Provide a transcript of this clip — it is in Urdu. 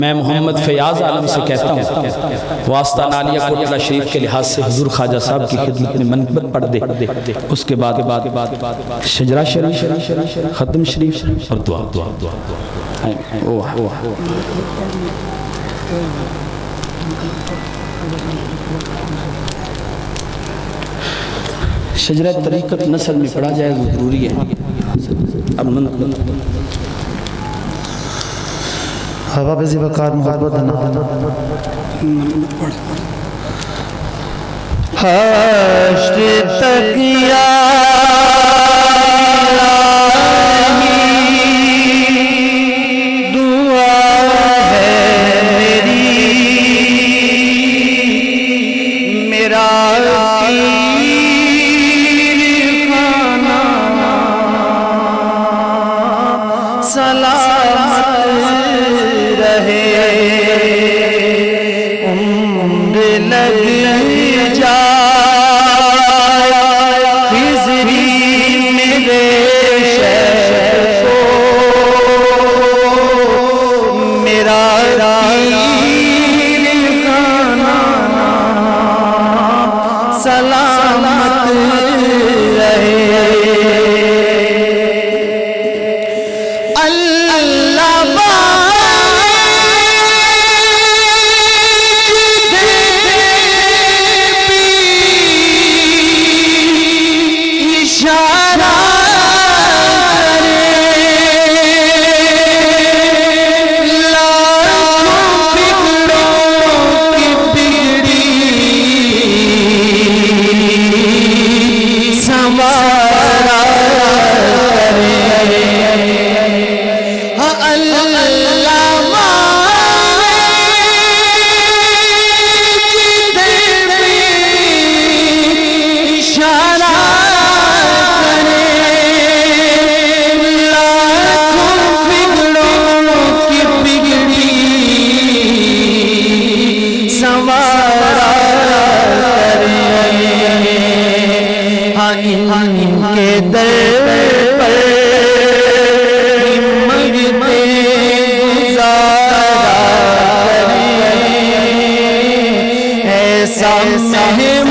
میں محمد فیاض عالم سے کہتا ہوں واسطہ نالیہ کوٹلہ شریف کے لحاظ سے حضور خواجہ صاحب کی خدمت میں منقبت پڑھ دے، اس کے بعد شجرہ شریف، ختم شریف اور دعا۔ شجرہ طریقت نصر میں پڑھا جائے وہ ضروری ہے۔ اب حباب زیبکار محبت حشر تک یا ایسا